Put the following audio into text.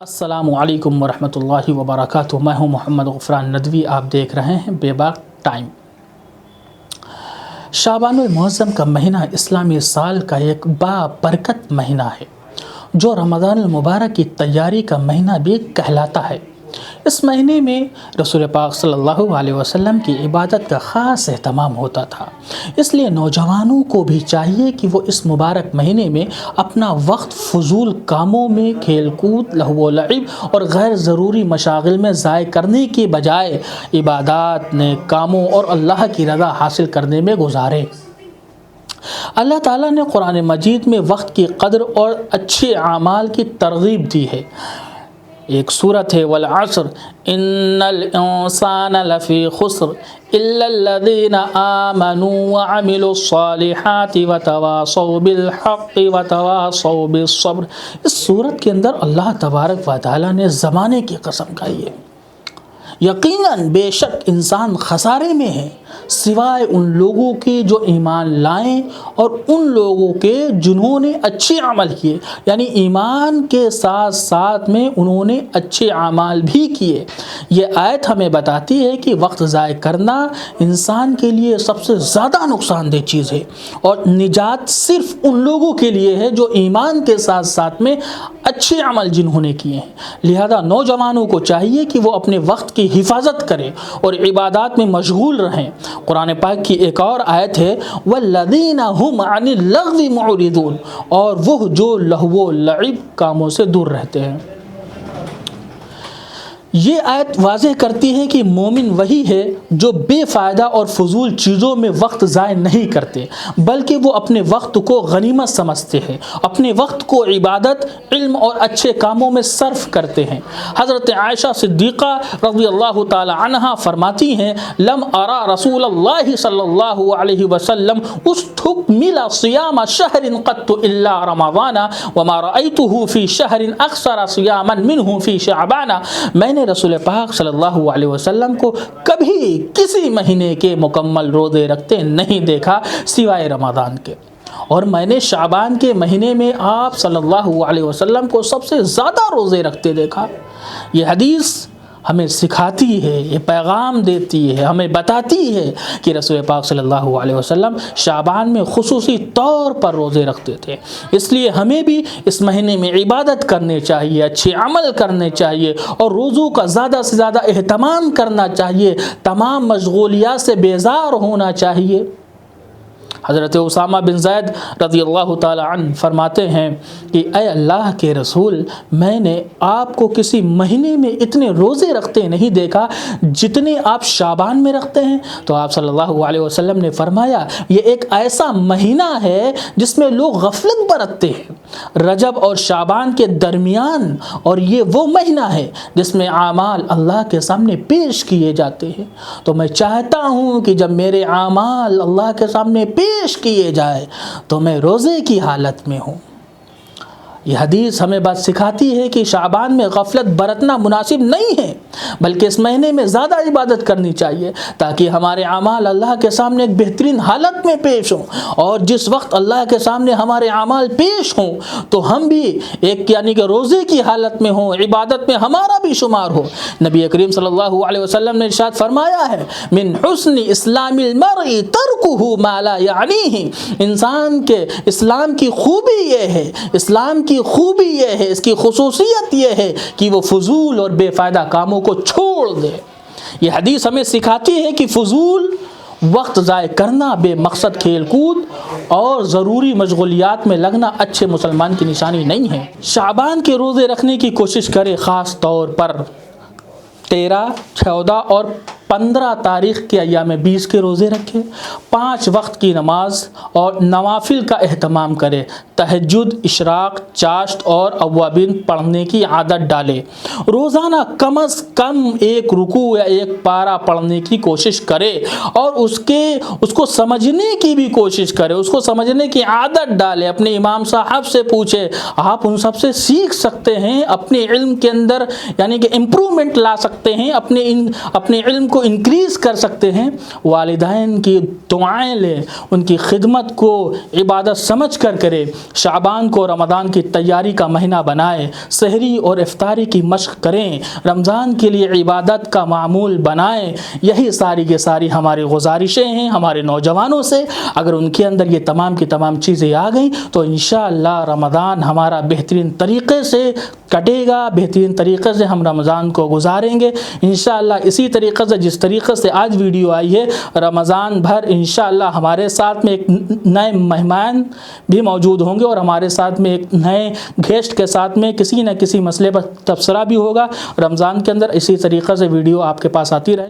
السلام علیکم ورحمۃ اللہ وبرکاتہ۔ میں ہوں محمد غفران ندوی، آپ دیکھ رہے ہیں بے باک ٹائم۔ شعبان المعظم کا مہینہ اسلامی سال کا ایک بابرکت مہینہ ہے جو رمضان المبارک کی تیاری کا مہینہ بھی کہلاتا ہے۔ اس مہینے میں رسول پاک صلی اللہ علیہ وسلم کی عبادت کا خاص اہتمام ہوتا تھا، اس لیے نوجوانوں کو بھی چاہیے کہ وہ اس مبارک مہینے میں اپنا وقت فضول کاموں میں، کھیل کود، لہو و لعب اور غیر ضروری مشاغل میں ضائع کرنے کے بجائے عبادات، نیک کاموں اور اللہ کی رضا حاصل کرنے میں گزارے۔ اللہ تعالیٰ نے قرآن مجید میں وقت کی قدر اور اچھے اعمال کی ترغیب دی ہے۔ ایک سورت ہے والعصر ان الانسان لفی خسر الا الذین آمنوا وعملوا الصالحات وتواصوا بالحق وتواصوا بالصبر۔ اس سورت کے اندر اللہ تبارک و تعالیٰ نے زمانے کی قسم کھائی ہے، یقیناً بے شک انسان خسارے میں ہے سوائے ان لوگوں کے جو ایمان لائیں اور ان لوگوں کے جنہوں نے اچھے عمل کیے، یعنی ایمان کے ساتھ ساتھ میں انہوں نے اچھے اعمال بھی کیے۔ یہ آیت ہمیں بتاتی ہے کہ وقت ضائع کرنا انسان کے لیے سب سے زیادہ نقصان دہ چیز ہے، اور نجات صرف ان لوگوں کے لیے ہے جو ایمان کے ساتھ ساتھ میں اچھے عمل جنہوں نے کیے ہیں۔ لہذا نوجوانوں کو چاہیے کہ وہ اپنے وقت کی حفاظت کریں اور عبادات میں مشغول رہیں۔ قرآن پاک کی ایک اور آیت ہے والذین هم عن اللغو معرضون، اور وہ جو لہو و لعب کاموں سے دور رہتے ہیں۔ یہ آیت واضح کرتی ہے کہ مومن وہی ہے جو بے فائدہ اور فضول چیزوں میں وقت ضائع نہیں کرتے، بلکہ وہ اپنے وقت کو غنیمت سمجھتے ہیں، اپنے وقت کو عبادت، علم اور اچھے کاموں میں صرف کرتے ہیں۔ حضرت عائشہ صدیقہ رضی اللہ تعالی عنہا فرماتی ہیں لم ارى رسول اللہ صلی اللہ علیہ وسلم استکمل صیام شہر قط الا رمضان وما رأیته فی شہر اکثر صیاما منہ فی شعبان۔ میں نے رسول پاک صلی اللہ علیہ وسلم کو کبھی کسی مہینے کے مکمل روزے رکھتے نہیں دیکھا سوائے رمضان کے، اور میں نے شعبان کے مہینے میں آپ صلی اللہ علیہ وسلم کو سب سے زیادہ روزے رکھتے دیکھا۔ یہ حدیث ہمیں سکھاتی ہے، یہ پیغام دیتی ہے، ہمیں بتاتی ہے کہ رسول پاک صلی اللہ علیہ وسلم شعبان میں خصوصی طور پر روزے رکھتے تھے۔ اس لیے ہمیں بھی اس مہینے میں عبادت کرنے چاہیے، اچھے عمل کرنے چاہیے اور روزوں کا زیادہ سے زیادہ اہتمام کرنا چاہیے، تمام مشغولیات سے بیزار ہونا چاہیے۔ حضرت اسامہ بن زید رضی اللہ تعالی عنہ فرماتے ہیں کہ اے اللہ کے رسول، میں نے آپ کو کسی مہینے میں اتنے روزے رکھتے نہیں دیکھا جتنے آپ شعبان میں رکھتے ہیں۔ تو آپ صلی اللہ علیہ وسلم نے فرمایا یہ ایک ایسا مہینہ ہے جس میں لوگ غفلت برتتے ہیں، رجب اور شعبان کے درمیان، اور یہ وہ مہینہ ہے جس میں اعمال اللہ کے سامنے پیش کیے جاتے ہیں۔ تو میں چاہتا ہوں کہ جب میرے اعمال اللہ کے سامنے پیش کیے جائے تو میں روزے کی حالت میں ہوں۔ یہ حدیث ہمیں بات سکھاتی ہے کہ شعبان میں غفلت برتنا مناسب نہیں ہے، بلکہ اس مہینے میں زیادہ عبادت کرنی چاہیے تاکہ ہمارے اعمال اللہ کے سامنے ایک بہترین حالت میں پیش ہوں، اور جس وقت اللہ کے سامنے ہمارے اعمال پیش ہوں تو ہم بھی ایک یعنی کہ روزے کی حالت میں ہوں، عبادت میں ہمارا بھی شمار ہو۔ نبی کریم صلی اللہ علیہ وسلم نے ارشاد فرمایا ہے من حسن اسلام المرء ترکہ ما لا یعنیہ، انسان کے اسلام کی خوبی یہ ہے، اسلام کی خوبی یہ ہے، اس کی خصوصیت یہ ہے کہ وہ فضول اور بے فائدہ کاموں کو چھوڑ دے۔ یہ حدیث ہمیں سکھاتی ہے کہ فضول وقت ضائع کرنا، بے مقصد کھیل کود اور ضروری مشغولیات میں لگنا اچھے مسلمان کی نشانی نہیں ہے۔ شعبان کے روزے رکھنے کی کوشش کرے، خاص طور پر 13، 14 اور 15 تاریخ کے ایام 20 کے روزے رکھے، 5 وقت کی نماز اور نوافل کا اہتمام کرے، تہجد، اشراق، چاشت اور اوابین پڑھنے کی عادت ڈالے، روزانہ کم از کم ایک رکوع یا ایک پارہ پڑھنے کی کوشش کرے، اور اس کو سمجھنے کی بھی کوشش کرے، اس کو سمجھنے کی عادت ڈالے، اپنے امام صاحب سے پوچھے، آپ ان سب سے سیکھ سکتے ہیں، اپنے علم کے اندر یعنی کہ امپرومنٹ لا سکتے ہیں، اپنے علم کو انکریز کر سکتے ہیں۔ والدین کی دعائیں لے، ان کی خدمت کو عبادت سمجھ کر کرے، شعبان کو رمضان کی تیاری کا مہینہ بنائیں، سحری اور افطاری کی مشق کریں، رمضان کے لیے عبادت کا معمول بنائیں۔ یہی ساری کی ساری ہماری گزارشیں ہیں ہمارے نوجوانوں سے۔ اگر ان کے اندر یہ تمام کی تمام چیزیں آ گئیں تو انشاءاللہ رمضان ہمارا بہترین طریقے سے کٹے گا، بہترین طریقے سے ہم رمضان کو گزاریں گے انشاءاللہ۔ اسی طریقے سے جس طریقے سے آج ویڈیو آئی ہے، رمضان بھر انشاءاللہ ہمارے ساتھ میں ایک نئے مہمان بھی موجود ہوں گے اور ہمارے ساتھ میں ایک نئے گیسٹ کے ساتھ میں کسی نہ کسی مسئلے پر تبصرہ بھی ہوگا رمضان کے اندر۔ اسی طریقے سے ویڈیو آپ کے پاس آتی رہے۔